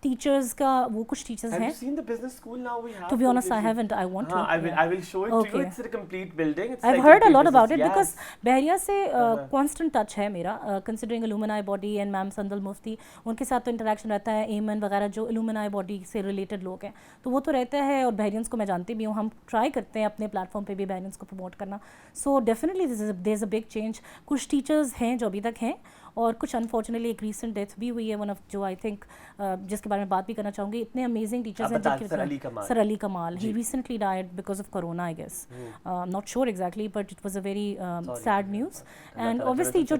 Teachers کا وہ کچھ ٹیچرز Have ہیں. you seen the business school now we have? To be honest, I completely? haven't. I want to. I will show it to you. Okay. It's a complete building. It's I've like heard a complete lot about business. it because Yes. بحریہ سے constant touch ہے میرا, considering alumni body and میم سندل مفتی, ان کے ساتھ تو interaction رہتا ہے, ایمن وغیرہ جو alumni body سے ریلیٹڈ لوگ ہیں, تو وہ تو رہتا ہے, اور بحریئنس کو میں جانتی بھی ہوں, ہم ٹرائی کرتے ہیں اپنے پلیٹ فارم پہ بھی بحریئنس کو پروموٹ کرنا. So definitely there is a big change. کچھ ٹیچرز ہیں جو ابھی تک ہیں, اور کچھ انفارچونیٹلی ایک ریسنٹ ڈیتھ بھی ہوئی ہے, ون آف جو آئی تھنک جس کے بارے میں بات بھی کرنا چاہوں گی. اتنے امیزنگ ٹیچرز ہیں, sir Ali Kamal, he recently died because of corona I guess, not sure exactly, but it was a very sad news. And obviously جو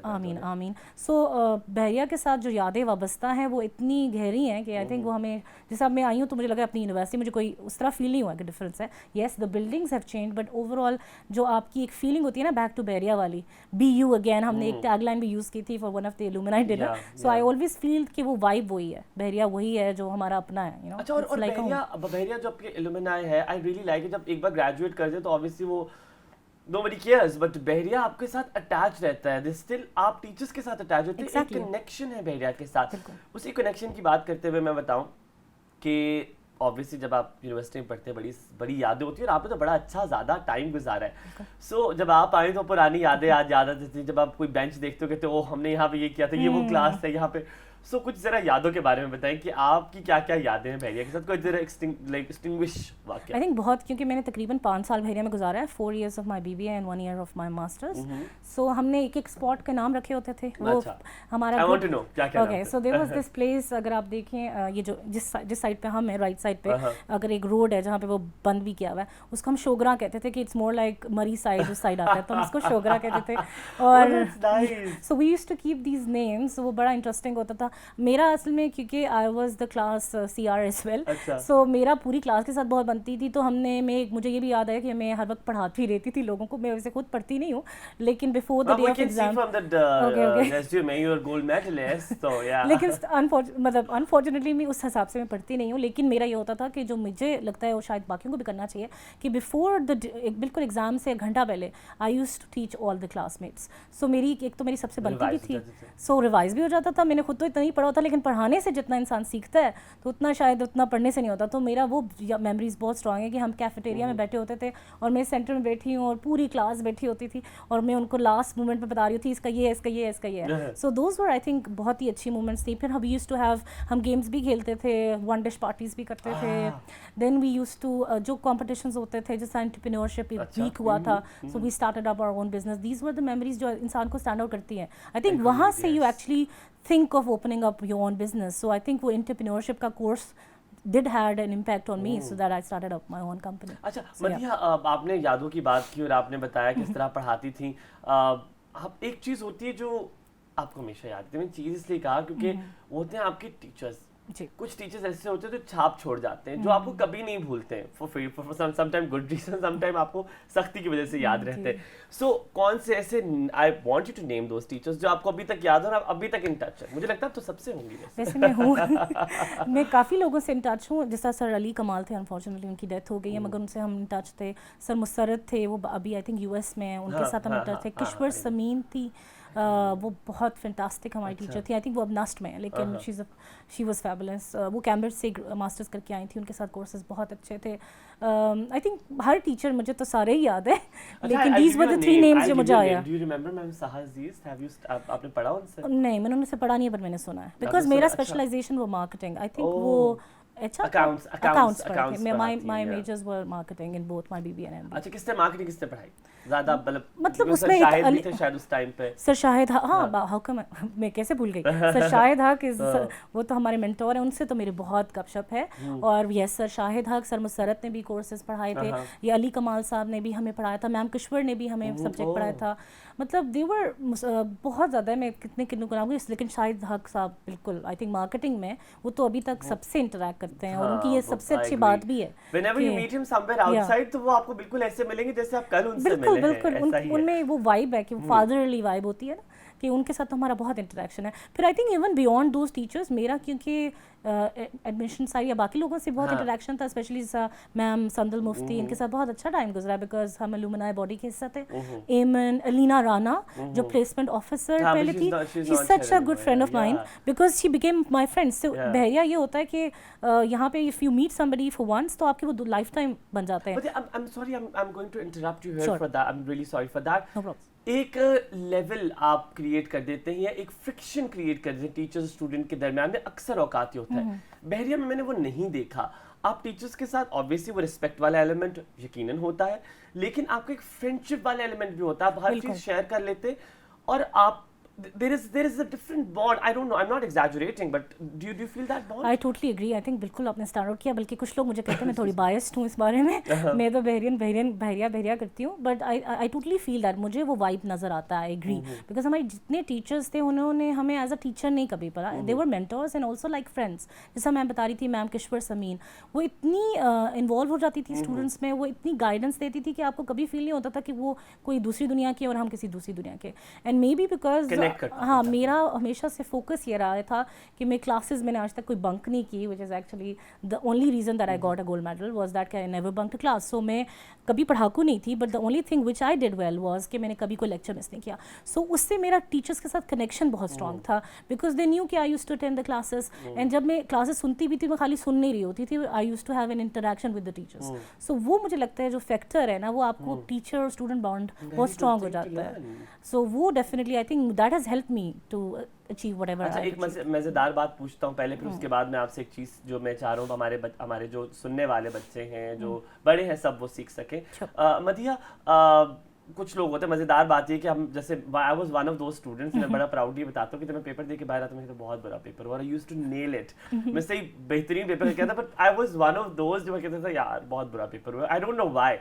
آمین. سو بحریہ کے ساتھ جو یادیں وابستہ ہیں وہ اتنی گہری ہیں کہ آئی تھنک وہ ہمیں, جیسے اب میں آئی ہوں تو مجھے لگا اپنی یونیورسٹی مجھے کوئی اس طرح فیل نہیں ہوا کہ ڈفرینس ہے. Yes the buildings have change, but overall جو آپ کی ایک فیلنگ ہوتی ہے نا بیک ٹو بحریہ والی, بی یو اگین, ہم نے ایک ٹیگ لائن بھی یوز کی تھی for one of the alumni dinner. So I always feel کہ وہ وائب وہی ہے, بحریہ وہی ہے جو ہمارا اپنا ہے. اچھا, اور بحریہ جو آپ کے الومنائی ہے, آئی ریئلی لائک اٹ. جب ایک بار گریجویٹ کرتے تو obviously وہ nobody cares, but بحریہ آپ کے ساتھ اٹیچ رہتا ہے. اسٹل آپ ٹیچرس کے ساتھ اٹیچ ہوتے ہیں, ایک کنیکشن ہے بحریہ کے ساتھ. اسی کنیکشن کی بات کرتے ہوئے میں بتاؤں کہ obviously جب آپ یونیورسٹی میں پڑھتے ہیں بڑی یادیں ہوتی ہیں, اور آپ نے تو بڑا اچھا زیادہ ٹائم گزارا ہے. سو جب آپ آئے تو پرانی یادیں آج یاد آتی تھیں, جب آپ کوئی بینچ دیکھتے ہو کہتے ہو ہم نے یہاں پہ یہ کیا تھا, یہ وہ کلاس تھا یہاں پہ. سو کچھ ذرا یادوں کے بارے میں بتائیں کہ آپ کی کیا کیا یادیں ہیں بحریہ کے ساتھ, کوئی ذرا ایکسٹنگوش واقعہ. آئی تھنک بہت, کیونکہ میں نے تقریباً 5 سال بحریہ میں گزارا ہے, 4 years of my B B A and 1 year of my masters. So ہم نے ایک اسپاٹ کے نام رکھے ہوتے تھے, وہ ہمارا okay. So there was this place, اگر آپ دیکھیں یہ جو جس سائڈ پہ ہم ہیں, رائٹ سائڈ پہ اگر ایک روڈ ہے جہاں پہ وہ بند بھی کیا ہوا ہے, اس کو ہم شوگرا کہتے تھے, کہ it's more like Murree side, اس سائڈ آتا ہے, تو ہم اس کو شوگرا کہتے تھے. اور so we used to keep these names, وہ بڑا انٹرسٹنگ ہوتا تھا. میرا اصل میں کیونکہ I was the class C R as well, so میرا پوری کلاس کے ساتھ بہت بنتی تھی. تو ہم نے, مجھے یہ بھی یاد ہے کہ میں ہر وقت پڑھاتی رہتی تھی لوگوں کو. میں ویسے خود پڑھتی نہیں ہوں, لیکن before the day of exam, لیکن مطلب انفارچونیٹلی میں اس حساب سے میں پڑھتی نہیں ہوں. لیکن میرا یہ ہوتا تھا کہ جو مجھے لگتا ہے وہ شاید باقیوں کو بھی کرنا چاہیے, کہ بفور دا بالکل ایگزام سے 1 گھنٹہ پہلے I used to teach all the classmates. So میری ایک تو میری سب سے بنتی بھی تھی, سو ریوائز بھی ہو جاتا تھا. میں نے خود تو اتنا ہی پڑھا ہوتا, لیکن پڑھانے سے جتنا انسان سیکھتا ہے تو اتنا شاید اتنا پڑھنے سے نہیں ہوتا. تو میرا وہ میموریز بہت اسٹرانگ ہے کہ ہم کیفیٹیریا میں بیٹھے ہوتے تھے, اور میں سینٹر میں بیٹھی ہوں, اور پوری کلاس بیٹھی ہوتی تھی, اور میں ان کو لاسٹ مومنٹ پہ بتا رہی تھی اس کا یہ ہے, اس کا یہ ہے, اس کا یہ ہے. So those were I think بہت ہی اچھی مومنٹس تھی. پھر ہم یوز ٹو ہیو, ہم گیمس بھی کھیلتے تھے, 1 ڈش پارٹیز بھی کرتے تھے. دین وی یوز ٹو, جو کمپٹیشنز ہوتے تھے, جیسے انٹرپرینورشپ ویک ہوا تھا, so we started up our own business. These were the memories جو انسان کو اسٹینڈ آؤٹ کرتی ہیں. آئی تھنک وہاں سے you actually think of opening up your own business. So I think وہ entrepreneurship کا course did had an impact on me, so that I started up my own company. اچھا مدیحہ, آپ نے یادوں کی بات کی اور آپ نے بتایا کس طرح پڑھاتی تھیں. ایک چیز ہوتی ہے جو آپ کو ہمیشہ یاد ہے, میں چیز اس لیے کہا کیونکہ وہ ہوتے ہیں آپ کے ٹیچرز. کچھ ٹیچرز ایسے ہوتے ہیں جو چھاپ چھوڑ جاتے ہیں, جو آپ کو کبھی نہیں بھولتے ہیں, some time good reason, some time آپ کو سختی کی وجہ سے یاد رہتے ہیں. سو کون سے ایسے, I want you to name those teachers جو آپ کو ابھی تک یاد ہو اور آپ ابھی تک ان ٹچ ہے. مجھے لگتا ہے تو سب سے ہوں گی. ویسے میں ہوں, میں کافی لوگوں سے ان ٹچ ہوں. جیسا سر علی کمال تھے, انفارچونیٹلی ان کی ڈیتھ ہو گئی ہے, مگر ان سے ہم ان ٹچ تھے. سر مسرت تھے, وہ ابھی آئی تھنک US میں ہیں, ان کے ساتھ ہم ان ٹچ تھے. کشور سمین تھی, وہ بہت فینٹاسٹک ہماری ٹیچر تھی. آئی تھنک وہ اب نسٹ میں ہے, لیکن شی واز فیبولس. وہ کیمبرج سے ماسٹرز کر کے آئی تھیں, ان کے ساتھ کورسز بہت اچھے تھے. آئی تھنک ہر ٹیچر, مجھے تو سارے ہی یاد ہیں, لیکن دیز ور دی 3 نیمز جو مجھے آیا. Do you remember ma'am Saha Aziz, have you, آپ نے پڑھا ان سے؟ نہیں, میں نے ان سے پڑھا نہیں ہے, پر میں نے سنا ہے, بیکاز میرا اسپیشلائزیشن وہ مارکیٹنگ. آئی تھنک وہ اکاؤنٹس پڑھے تھے. My majors were marketing in both my BBA and MBA. اچھا, کس نے مارکیٹنگ کس نے پڑھائی زیادہ؟ مطلب اس میں شاہد بھی تھے شاید اس ٹائم پہ. سر شاہد, ہاں, حکم میں کیسے بھول گئی. سر شاہد حق, وہ تو ہمارے مینٹور ہیں, ان سے تو میرے بہت گپ شپ ہے. اور یس, سر شاہد حق, سر مسرت نے بھی کورسز پڑھائے تھے, یہ علی کمال صاحب نے بھی ہمیں پڑھایا تھا, میم کشور نے بھی ہمیں سبجیکٹ پڑھایا تھا. مطلب دے ور بہت زیادہ, میں کتنے کنوں کو نام گی, لیکن شاہد حق صاحب بالکل آئی تھنک مارکیٹنگ میں وہ تو ابھی تک سب سے انٹریکٹ کرتے ہیں, اور ان کی یہ سب سے اچھی بات بھی ہے. whenever you meet him somewhere outside تو وہ آپ کو بالکل ایسے ملیں گے جیسے آپ کل ان سے ملے ہیں. بالکل, ان میں وہ وائب ہے کہ فادرلی وائب ہوتی ہے نا, کہ ان کے ساتھ تو ہمارا بہت انٹریکشن ہے. پھر I think even beyond those teachers میرا کیونکہ ایڈمیشن سائڈ یا باقی لوگوں سے بہت انٹریکشن تھا, اسپیشلی میم سندل مفتی, ان کے ساتھ بہت اچھا ٹائم گزرا بیکاز ہم الومنائی باڈی کے حصہ تھے. ایمن الینا رانا جو پلیسمنٹ آفیسر پہلے تھی, she is such a good friend of mine because she became my friend. So Bahria یہ ہوتا ہے کہ یہاں پہ if you meet somebody for once تو آپ کے وہ لائف ٹائم بن جاتے ہیں. I'm sorry, I'm going to interrupt you here for that. I'm really sorry for that. No problem. ایک لیول آپ کریٹ کر دیتے ہیں یا ایک فرکشن کریٹ کر دیتے ہیں ٹیچر اسٹوڈنٹ کے درمیان میں, اکثر اوقات یہ ہوتا ہے. بحریہ میں نے وہ نہیں دیکھا. آپ ٹیچرس کے ساتھ obviously وہ رسپیکٹ والا ایلیمنٹ یقیناً ہوتا ہے, لیکن آپ کا ایک فرینڈشپ والا ایلیمنٹ بھی ہوتا ہے. آپ ہر چیز شیئر کر لیتے اور آپ there is a different bond. I don't know, I'm not exaggerating, but do you feel that bond? I totally agree. I think بالکل آپ نے اسٹارٹ آؤٹ کیا, بلکہ کچھ لوگ مجھے کہتے ہیں میں تھوڑی بائسڈ ہوں اس بارے میں, میں تو بحریہ کرتی ہوں, but I totally feel that مجھے وہ وائب نظر آتا ہے. I agree because ہمارے جتنے ٹیچرس تھے انہوں نے ہمیں ایز اے ٹیچر نہیں کبھی پڑھا. they were mentors and also like friends. جیسا میں بتا رہی تھی میم کشور سمین, وہ اتنی انوالو ہو جاتی تھی اسٹوڈنٹس میں, وہ اتنی گائیڈنس دیتی تھی کہ آپ کو کبھی فیل نہیں ہوتا تھا کہ وہ کوئی دوسری دنیا کے اور ہم کسی دوسری دنیا کے. اینڈ مے بی بیکاز ہاں میرا ہمیشہ سے فوکس یہ رہا تھا کہ میں کلاسز میں نے آج تک کوئی بنک نہیں کی, which is actually the only reason that I got a gold medal was that کہ I never bunk a class. So میں کبھی پڑھاکو نہیں تھی, but the only thing which I did well was کہ میں نے کبھی کوئی لیکچر مس نہیں کیا. سو اس سے میرا ٹیچرس کے ساتھ کنیکشن بہت اسٹرانگ تھا بیکاز دے نیو کہ I used to attend the classes. And جب میں کلاسز سنتی بھی تھی میں خالی سن نہیں رہی ہوتی تھی, I used to have an interaction with the teachers. So وہ مجھے لگتا ہے جو فیکٹر ہے نا, وہ آپ کو ٹیچر اور اسٹوڈنٹ بانڈ بہت اسٹرانگ ہو جاتا ہے. سو وہ definitely I think that has help me to achieve whatever. اچھا ایک مزیدار بات پوچھتا ہوں پہلے, پھر اس کے بعد میں آپ سے ایک چیز جو میں چاہ رہا ہوں ہمارے جو سننے والے بچے ہیں, جو بڑے ہیں, سب وہ سیکھ سکیں. مدیحہ, کچھ لوگ ہوتے ہیں, مزیدار بات یہ کہ ہم جیسے I was one of those students, میں بڑا پراؤڈلی بتاتا ہوں کہ جب میں پیپر دے کے باہر آتا ہوں میں کہتا ہوں بہت بڑا پیپر ہوا, I used to nail it. میں صحیح بہترین پیپر کہتا تھا, but I was one of those جو میں کہتا تھا یار بہت بڑا پیپر ہوا. I don't know why.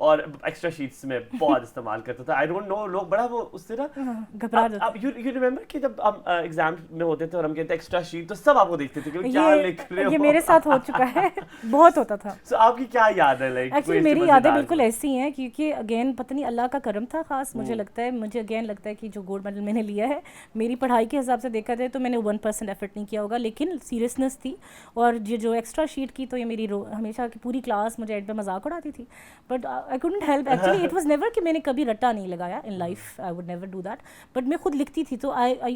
اور ایکسٹرا شیٹس میں بہت استعمال کرتا تھا. آئی ڈونٹ نو, لوگ بڑا وہ اس سے نا گھبرا جاتے. اب یو ریممبر کہ جب ہم ایگزام میں ہوتے تھے اور ہم کہتے ایکسٹرا شیٹ, تو سب آپ کو دیکھتے تھے کہ کیا لکھ رہے ہو. یہ میرے ساتھ ہو چکا ہے, بہت ہوتا تھا. سو آپ کی کیا یاد ہے؟ لائک ایکچولی میری یادیں بالکل ایسی ہیں کیونکہ اگین پتہ نہیں اللہ کا کرم تھا خاص, مجھے لگتا ہے, مجھے اگین لگتا ہے کہ جو گولڈ میڈل میں نے لیا ہے میری پڑھائی کے حساب سے دیکھا جائے تو میں نے 1% ایفرٹ نہیں کیا ہوگا, لیکن سیریسنس تھی. اور یہ جو ایکسٹرا شیٹ کی تو یہ میری ہمیشہ کی پوری کلاس مجھے ایڈ پہ مذاق اڑاتی تھی, but I couldn't help. Actually it was never کہ میں نے کبھی رٹا نہیں لگایا in life, I would never do that, but میں خود لکھتی تھی تو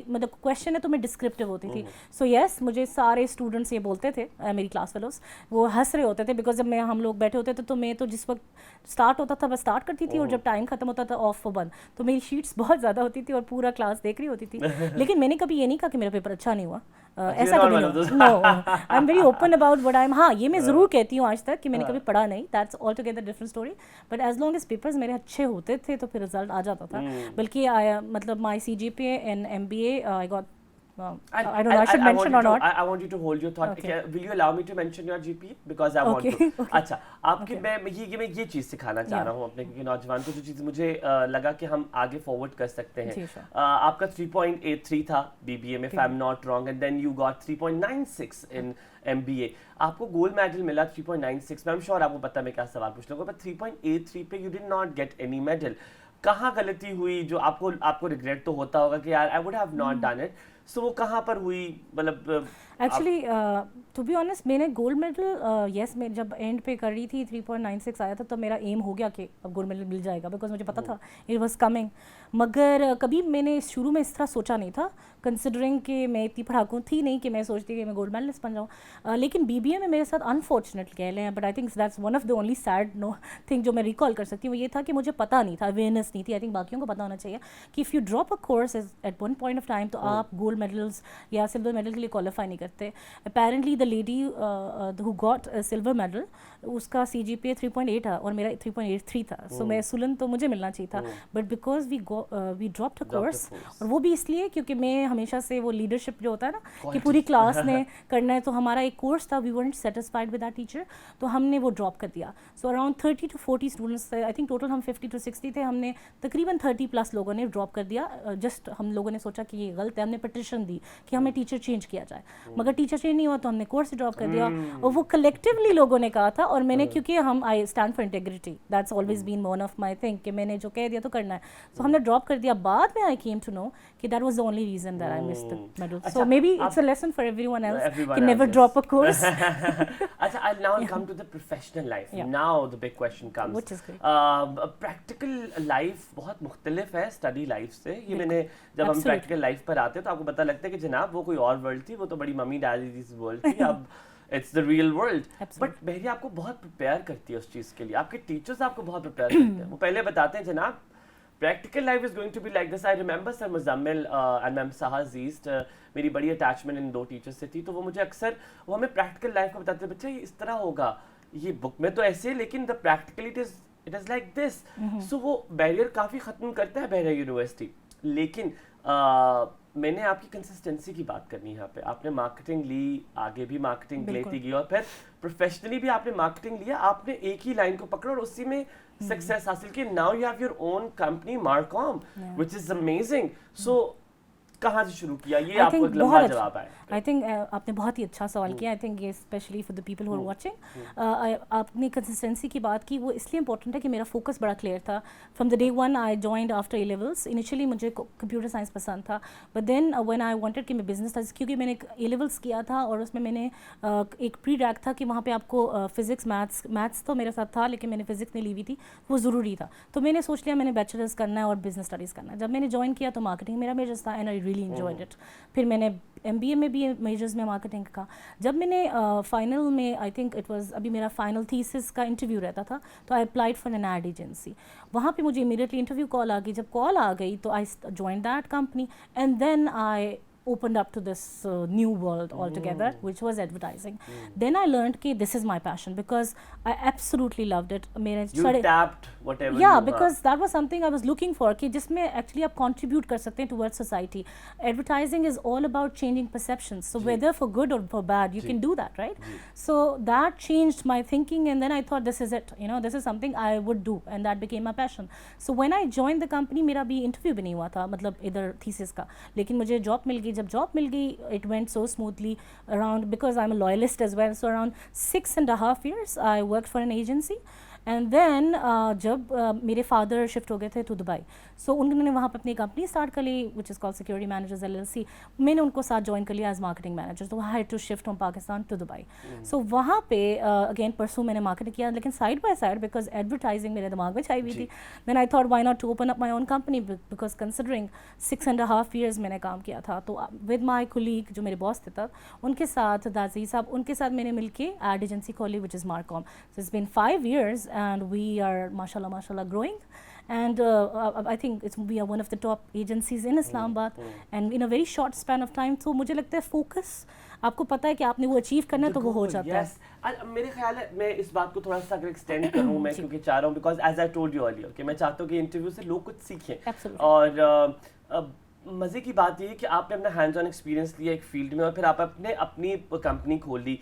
مطلب کویشچن ہے تو میں ڈسکرپٹیو ہوتی تھی. سو یس, مجھے سارے اسٹوڈنٹس یہ بولتے تھے, میری کلاس فیلوز, وہ ہنس رہے ہوتے تھے بیکاز جب ہم لوگ بیٹھے ہوتے تھے تو میں تو جس وقت اسٹارٹ ہوتا تھا بس اسٹارٹ کرتی تھی, اور جب ٹائم ختم ہوتا تھا آف بند, تو میری شیٹس بہت زیادہ ہوتی تھی اور پورا کلاس دیکھ رہی ہوتی تھی. لیکن میں نے کبھی یہ نہیں کہا کہ میرا پیپر اچھا نہیں ہوا, ایسا کبھی نہیں. No, I am very open about what I am. ہاں یہ میں ضرور کہتی ہوں آج تک کہ میں نے کبھی پڑھا نہیں, that's all together different story, but as long as papers میرے اچھے ہوتے تھے تو پھر رزلٹ آ جاتا تھا. بلکہ مطلب مائی CGPA in MBA I got I don't know, I should mention or not. I want you to hold your thought. Okay. Will you allow me to mention your GPA? Because I want to. اچھا, آپ کی میں یہ چیز سکھانا چاہ رہا ہوں اپنے کیونکہ نوجوان کو جو چیز مجھے لگا کہ ہم آگے فارورڈ کر سکتے ہیں. آپ کا 3.83 تھا BBA میں, if I'm not wrong, and then you got 3.96 in MBA. آپ کو گولڈ میڈل ملا 3.96 میں. I'm sure آپ کو پتہ میں کیا سوال پوچھ لوں گا, but 3.83 پہ you did not get any medal. کہاں غلطی ہوئی جو آپ کو ریگریٹ تو ہوتا ہوگا کہ یار I would have not done it. سو وہ کہاں پر ہوئی, مطلب ایکچولی ٹو بی آنیسٹ میں نے گولڈ میڈل یس میں جب اینڈ پہ کر رہی تھی 3.96 آیا تھا تو میرا ایم ہو گیا کہ اب گولڈ میڈل مل جائے گا, بیکاز مجھے پتا تھا اٹ واز کمنگ. مگر کبھی میں نے شروع میں اس طرح سوچا نہیں تھا, کنسیڈرنگ کہ میں اتنی پڑھاکو تھی نہیں کہ میں سوچتی کہ میں گولڈ میڈلسٹ بن جاؤں. لیکن BBA میں میرے ساتھ انفارچونیٹلی کہہ لیں, but I think that's one of the only sad thing جو میں ریکال کر سکتی ہوں, وہ یہ تھا کہ مجھے پتا نہیں تھا, اویئرنیس نہیں تھی. آئی تھنک باقیوں کو پتا ہونا چاہیے کہ if you drop a course at one point of time تو آپ گولڈ میڈلس یا سلور میڈل کے لیے کوالیفائی نہیں کرتے. Apparently the lady who got silver medal, اس کا CGPA 3.8 تھا اور میرا 3.83 تھا. سو میں سلن تو مجھے ملنا چاہیے تھا, but because we dropped a course, اور وہ بھی اس لیے کیونکہ میں ہمیشہ سے وہ لیڈرشپ جو ہوتا ہے نا کہ پوری کلاس نے کرنا ہے, تو ہمارا ایک کورس تھا, we weren't satisfied with that teacher, تو ہم نے وہ ڈراپ کر دیا. So around 30 to 40 students, I think total ہم 50 to 60 تھے, ہم نے تقریباً 30+ لوگوں نے ڈراپ کر دیا. جسٹ ہم لوگوں نے سوچا کہ یہ غلط ہے, ہم نے پٹیشن دی کہ ہمیں ٹیچر چینج کیا جائے. مگر ٹیچر چینج نہیں ہوا تو ہم نے کورس ڈراپ کر دیا. اور وہ کلیکٹیولی لوگوں نے کہا تھا, اور میں نے کیونکہ ہم I stand for integrity, that's always been one of my thing کہ میں نے جو کہہ دیا تو کرنا ہے. سو ہم نے ڈراپ کر دیا. بعد میں آئی کیم ٹو نو کہ that was the only reason that I missed the medal. So maybe it's a lesson for everyone else کہ نیور ڈراپ اے کورس. اچھا, now I'll come to the professional life. Now the big question comes. Which is great. Practical life بہت مختلف ہے study life سے. یہ میں نے جب ہم پریکٹیکل لائف پر آتے ہیں تو آپ کو پتہ لگتا ہے کہ جناب وہ کوئی اور ورلڈ تھی, وہ تو بڑی ممی ڈیڈی کی ورلڈ تھی, اب it's the real world. But Bahria آپ کو بہت پریپیئر کرتی ہے اس چیز کے لیے, آپ کے ٹیچرز آپ کو بہت پریپیئر کرتے ہیں. وہ پہلے بتاتے ہیں جناب practical life is going to be like this. I remember Sir Muzammil and Ma'am Sahaz East, میری بڑی اٹیچمنٹ ان 2 ٹیچرز سے تھی, تو وہ مجھے اکثر وہ ہمیں پریکٹیکل لائف کا بتاتے تھے, بچہ یہ اس طرح ہوگا, یہ بک میں تو ایسے ہے لیکن the practically it is like this. So وہ بیریئر کافی ختم کرتا ہے بحریہ یونیورسٹی. لیکن میں نے آپ کی کنسسٹنسی کی بات کرنی ہے یہاں پہ. آپ نے مارکیٹنگ لی, آگے بھی مارکیٹنگ لیتی گئی, اور پھر پروفیشنلی بھی آپ نے مارکیٹنگ لیا. آپ نے ایک ہی لائن کو پکڑا اور اسی میں سکسیس حاصل کی. Now you have your own company Marcom which is amazing. So کہاں سے شروع کیا, یہ آپ کو ایک لمبا جواب ہے. آئی تھنک آپ نے بہت ہی اچھا سوال کیا. آئی تھنک یہ especially for the people who are watching. آپ نے کنسسٹنسی کی بات کی, وہ اس لیے امپورٹنٹ ہے کہ میرا فوکس بڑا کلیئر تھا from the day one. I joined after A levels. Initially مجھے کمپیوٹر سائنس پسند تھا, but then when I wanted کہ میں بزنس, کیونکہ میں نے اے لیولس کیا تھا اور اس میں نے ایک پری ڈریک تھا کہ وہاں پہ آپ کو فزکس میتھس تو میرے ساتھ تھا, لیکن میں نے فزکس نہیں لی ہوئی تھی, وہ ضروری تھا. تو میں نے سوچ لیا میں نے بیچلرس کرنا ہے اور بزنس اسٹڈیز کرنا ہے. جب میں نے جوائن کیا تو مارکیٹنگ میرا میجرس تھا and I really enjoyed it. پھر میں نے ایم بی اے میں بھی میجرز میں مارکیٹنگ کا. جب میں نے فائنل میں آئی تھنک اٹ واز ابھی میرا فائنل تھیسس کا انٹرویو رہتا تھا, تو I applied for an ad agency. وہاں پہ مجھے امیڈیٹلی انٹرویو کال آ گئی. جب کال آ گئی تو I join that company and then I opened up to this new world altogether, which was advertising. Then I learned that this is my passion because I absolutely loved it. You tapped whatever yeah, because that was something I was looking for کہ جس میں actually آپ contribute کر سکتے ہیں towards society. Advertising is all about changing perceptions, so whether for good or for bad you can do that, right? So that changed my thinking and then I thought this is it, this is something I would do and that became my passion. So when I joined the company میرا بھی interview بھی نہیں ہوا تھا, مطلب ادھر thesis کا, لیکن مجھے جاب مل گئی. جب جاب مل گئی it went so smoothly around, because I'm a loyalist as well, so around 6.5 years I worked for an agency. And then جب میرے فادر شفٹ ہو گئے تھے ٹو دبئی, سو انہوں نے وہاں پہ اپنی کمپنی اسٹارٹ کر لی which is call security managers LLC. میں نے ان کو ساتھ جوائن کر لیا ایز مارکیٹنگ مینیجر. تو had to shift from Pakistan to Dubai. So وہاں پہ اگین پرسو میں نے مارکیٹنگ کیا, لیکن side by side because advertising میرے دماغ میں چھائی ہوئی تھی. Then I thought why not to open up my own company, because considering 6.5 years میں نے کام کیا تھا. تو ود مائی کولیگ جو میرے باس تھے تب, ان کے ساتھ دازی صاحب, ان کے ساتھ میں نے مل کے ایڈ ایجنسی کھولی which is Marcom. So it's been 5 years and we are mashallah growing, and I think we are one of the top agencies in Islamabad and in a very short span of time. So مجھے لگتا ہے focus, آپ کو پتہ ہے کہ آپ نے وہ اچیو کرنا ہے تو وہ ہو جاتا ہے. میرے خیال ہے میں اس بات کو تھوڑا سا اگر ایکسٹینڈ کروں, میں کیونکہ چاہ رہا ہوں because as I told you earlier کہ میں چاہتا ہوں کہ انٹرویو سے لوگ کچھ سیکھیں. اور مزے کی بات یہ ہے کہ آپ نے اپنا ہینڈز آن ایکسپیرینس لیا ایک فیلڈ میں, اور پھر آپ نے اپنی کمپنی کھول لی.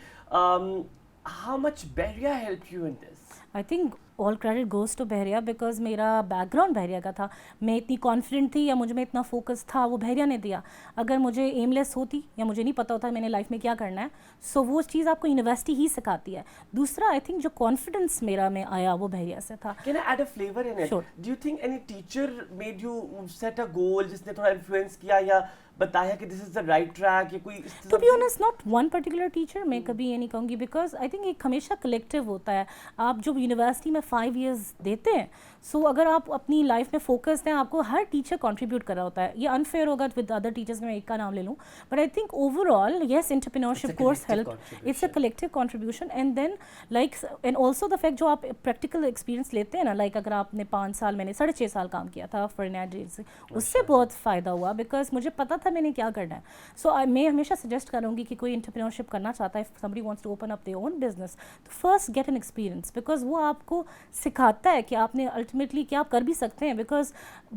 How much Bahriya helped you in this? I think all credit goes to بحریہ, بیکاز میرا بیک گراؤنڈ بحریہ کا تھا. میں اتنی کانفیڈنٹ تھی یا مجھ میں اتنا فوکس تھا, وہ بحریہ نے دیا. اگر مجھے ایم لیس ہوتی یا مجھے نہیں پتا ہوتا میں نے لائف میں کیا کرنا ہے, سو وہ چیز آپ کو یونیورسٹی ہی سکھاتی ہے. دوسرا آئی تھنک جو کانفیڈنس میرا میں آیا وہ بحریہ سے تھا. Can I add a flavor in it? Sure. Do you think any teacher made you set a goal, جس نے تھوڑا انفلوئنس کیا یا بتایا کہ دس از دا رائٹ ٹریک, یا کوئی to be honest not one particular teacher میں کبھی یہ نہیں کہوں گی, بیکاز آئی تھنک ایک ہمیشہ کلیکٹیو ہوتا ہے. آپ جو یونیورسٹی میں 5 years دیتے ہیں, سو اگر آپ اپنی لائف میں فوکس ہیں, آپ کو ہر ٹیچر کنٹریبیوٹ کر رہا ہوتا ہے. یہ انفیئر ہوگا ود ادر ٹیچرس, میں ایک کا نام لے لوں, but I think overall yes entrepreneurship course help, it's a collective contribution. And then like and also the fact جو آپ پریکٹیکل ایکسپیرینس لیتے ہیں نا, لائک اگر آپ نے 5 سال, میں نے 6.5 سال کام کیا تھا فار این ایجنسی, اس سے بہت فائدہ ہوا بیکاز مجھے پتا تھا میں نے کیا کرنا ہے. سو میں ہمیشہ سجیسٹ کروں گی کہ کوئی انٹرپرینورشپ کرنا چاہتا ہے, somebody wants to open up their own business, تو first get an experience, because وہ آپ کو سکھاتا ہے کہ آپ نے الٹیمیٹلی کیا آپ کر بھی سکتے ہیں, because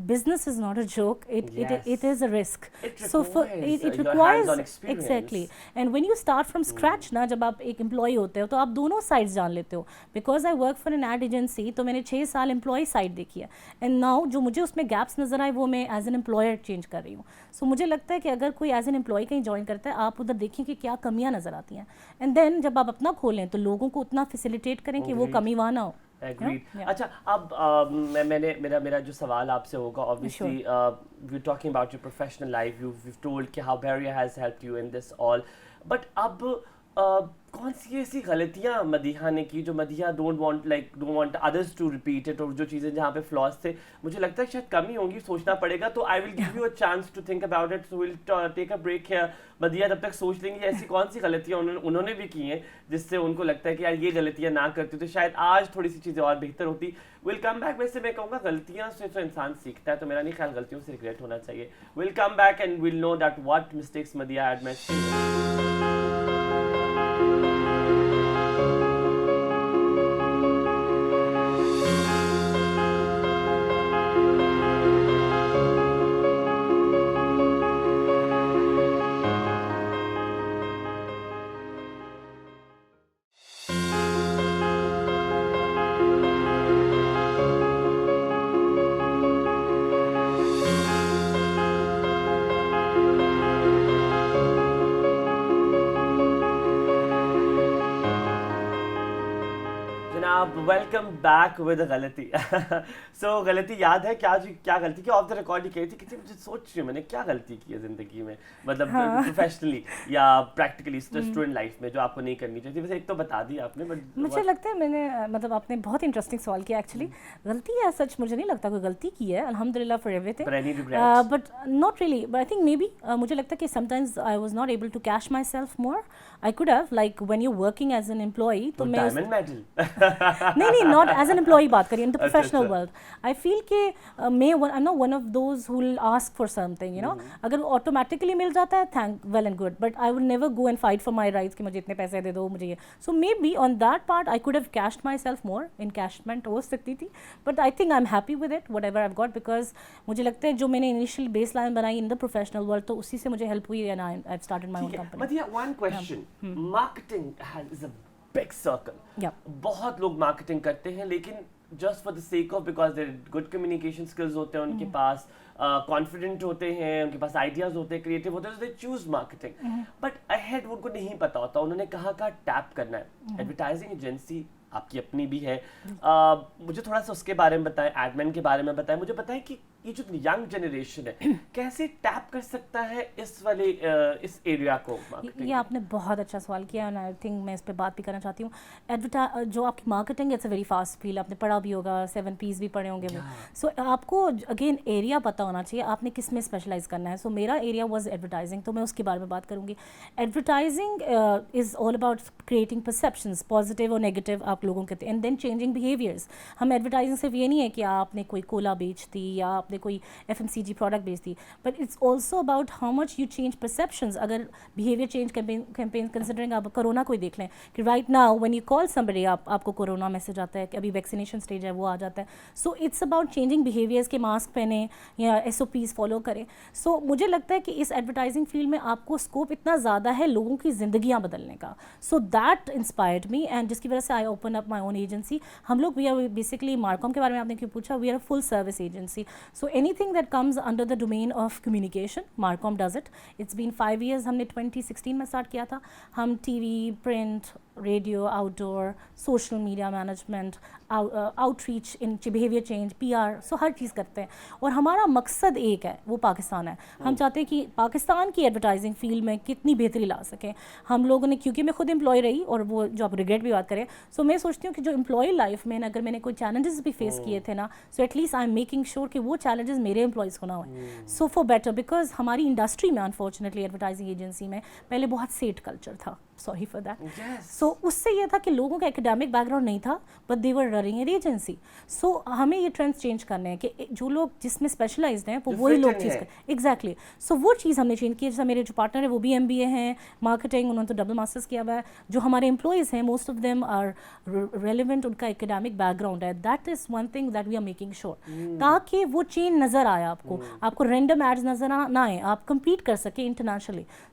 business is not a joke, it is a risk. So it requires exactly, and when you start from scratch نا, جب آپ ایک امپلائی ہوتے ہو تو آپ دونوں سائڈ جان لیتے ہو. Because I work for an ad agency, تو میں نے 6 سال امپلائی سائڈ دیکھی ہے, اینڈ ناؤ جو مجھے اس میں گیپس نظر آئے وہ میں ایز این امپلائر چینج کر رہی ہوں. سو مجھے لگتا ہے کہ اگر کوئی ایز این امپلائی کہیں جوائن کرتا ہے آپ ادھر دیکھیں کہ کیا کمیاں نظر آتی ہیں, اینڈ دین جب آپ اپنا کھولیں تو لوگوں کو اتنا فیسیلیٹیٹ کریں کہ وہ کمی وہاں نہ ہو. اچھا, اب میرا جو سوال آپ سے ہوگا, obviously we're talking about your professional life, you've told کہ how Bahria has helped you in this all, but اب کون سی ایسی غلطیاں مدیحہ نے کی جو Madiha don't want others to repeat it, اور جو چیزیں جہاں پہ فلاز تھے مجھے لگتا ہے شاید کمی ہوں گی, سوچنا پڑے گا, تو I will give you a chance to think about it, so we'll take a break here. Madiha تب تک سوچ لیں گے ایسی کون سی غلطیاں انہوں نے بھی کی ہیں جس سے ان کو لگتا ہے کہ یار یہ غلطیاں نہ کرتی تو شاید آج تھوڑی سی چیزیں اور بہتر ہوتی. ول کم بیک. ویسے میں کہوں گا غلطیاں سے تو انسان سیکھتا ہے, تو میرا نہیں خیال غلطیوں سے ریگریٹ ہونا چاہیے. We'll come back and we'll know that what mistakes Madiha had made. Welcome back with غلطی. سو غلطی یاد ہے کیا غلطی کی آف دا ریکارڈ ہی کہی تھی کہ مجھے سوچ رہی ہوں میں نے کیا غلطی کی ہے زندگی میں, مطلب پروفیشنلی یا پریکٹیکلی اسٹوڈنٹ لائف میں جو آپ کو نہیں کرنی چاہیے. ویسے ایک تو بتا دی آپ نے, بٹ مجھے لگتا ہے میں نے مطلب آپ نے بہت انٹرسٹنگ سوال کیا ایکچولی. غلطی ہے سچ مجھے نہیں لگتا کوئی غلطی کی ہے, الحمد للہ for everything, but not really. But I think maybe مجھے لگتا ہے کہ sometimes I was not able to cash myself more. I could have like when you working as an employee, تو میں نہیں not as an employee بات کریے, ان the professional world I feel کہ میں I am not one of those who will ask for something, you know, اگر automatically مل جاتا ہے thank well and good, but I will never go and fight for my rights کہ مجھے اتنے پیسے دے دو مجھے یہ. So maybe on that part I could have cashed myself more, encashment ہو سکتی تھی, but I think I am happy with it what ever I got, because مجھے لگتا ہے جو میں نے انیشیل بیس لائن بنائی ان دا پروفیشنل ورلڈ تو اسی سے مجھے ہیلپ ہوئی, and I have started my own company. Madiha, one question, marketing is a big circle. بہت لوگ مارکیٹنگ کرتے ہیں لیکن just for the sake of, because they're good communication skills ہوتے ہیں ان کے پاس, confident ہوتے ہیں, ان کے پاس ideas ہوتے ہیں, creative ہوتے ہیں, so they choose marketing. But ahead ان کو نہیں پتا ہوتا, انہوں نے کہاں کا ٹیپ کرنا ہے. ایڈورٹائزنگ ایجنسی آپ کی اپنی بھی ہے, مجھے تھوڑا سا اس کے بارے میں بتائیں, ایڈمن کے بارے میں بتائیں, مجھے بتائیں کہ یہ جو ینگ جنریشن ہے کیسے ٹیپ کر سکتا ہے اس ایریا کو. یہ آپ نے بہت اچھا سوال کیا, اینڈ آئی تھنک میں اس پہ بات بھی کرنا چاہتی ہوں. جو آپ کی marketing it's a very fast field, آپ نے پڑھا بھی ہوگا, 7 Ps بھی پڑھے ہوں گے. سو آپ کو اگین ایریا پتہ ہونا چاہیے آپ نے کس میں اسپیشلائز کرنا ہے. سو میرا ایریا واز ایڈورٹائزنگ, تو میں اس کے بارے میں بات کروں گی. Advertising is all about creating perceptions, positive اور نیگیٹیو آپ لوگوں کے, اینڈ دین چینجنگ بیہیویئرس. ہم ایڈورٹائزنگ صرف یہ نہیں ہے کہ آپ نے کوئی کولا بیچ دی یا آپ نے کوئی FMCG پروڈکٹ بیچ دی, but it's also about how much you change perceptions. اگر بیہیویئر چینج کیمپین کنسیڈرنگ آپ کرونا کو ہی دیکھ لیں کہ right now when you call somebody آپ کو کورونا میسج آتا ہے کہ ابھی ویکسینیشن اسٹیج ہے, وہ آ جاتا ہے. So it's about changing behaviours کے ماسک پہنیں یا SOPs فالو کریں. سو مجھے لگتا ہے کہ اس ایڈورٹائزنگ فیلڈ میں آپ کو اسکوپ اتنا زیادہ ہے لوگوں کی زندگیاں بدلنے کا. So that inspired me, and جس کی وجہ سے I open up my own agency. ہم لوگ وی آر بیسکلی مارکوم کے بارے میں آپ نے کیوں پوچھا, we are full service agency. So anything that comes under the domain of communication, Marcom does it. It's been 5 years, ہم نے 2016 میں اسٹارٹ کیا تھا. ہم TV, print, radio, outdoor, social media management, outreach in behaviour change, PR, so ہر چیز کرتے ہیں. اور ہمارا مقصد ایک ہے, وہ پاکستان ہے. ہم چاہتے ہیں کہ پاکستان کی ایڈورٹائزنگ فیلڈ میں کتنی بہتری لا سکیں. ہم لوگوں نے, کیونکہ میں خود امپلائی رہی, اور وہ جو آپ ریگریٹ بھی بات کریں, سو میں سوچتی ہوں کہ جو امپلائی لائف میں اگر میں نے کوئی چیلنجز بھی فیس کیے تھے نا, so at least I am making sure کہ وہ چیلنجز میرے امپلائیز کو نہ ہوئیں. سو فار بیٹر, بیکاز ہماری انڈسٹری میں انفارچونیٹلی ایڈورٹائزنگ ایجنسی میں پہلے بہت سیٹ کلچر تھا, سوری فار دیٹ. سو اس سے یہ تھا کہ لوگوں کا اکیڈیمک بیک گراؤنڈ نہیں تھا, but they were running an agency. So ہمیں یہ ٹرینڈس چینج کرنے ہیں کہ جو لوگ جس میں اسپیشلائزڈ ہیں وہی لوگ چیز کریں. ایگزیکٹلی. سو وہ چیز ہم نے چینج کی. جیسا میرے جو پارٹنر ہیں وہ بھی MBA ہیں, مارکیٹنگ, انہوں نے تو ڈبل ماسٹرز کیا ہوا ہے. جو ہمارے امپلائیز ہیں most of them are relevant, ان کا اکیڈیمک بیک گراؤنڈ ہے. That is one thing that we are making sure, تاکہ وہ چینج نظر آئے آپ کو رینڈم ایڈز نظر نہ آئیں, آپ کمپیٹ کر سکیں internationally.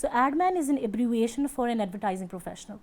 So AdMan is an abbreviation for an advertising professional.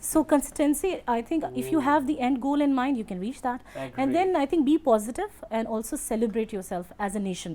So consistency, I think if you have the end goal in mind, you can reach that. And then I think be positive and also celebrate yourself as a nation.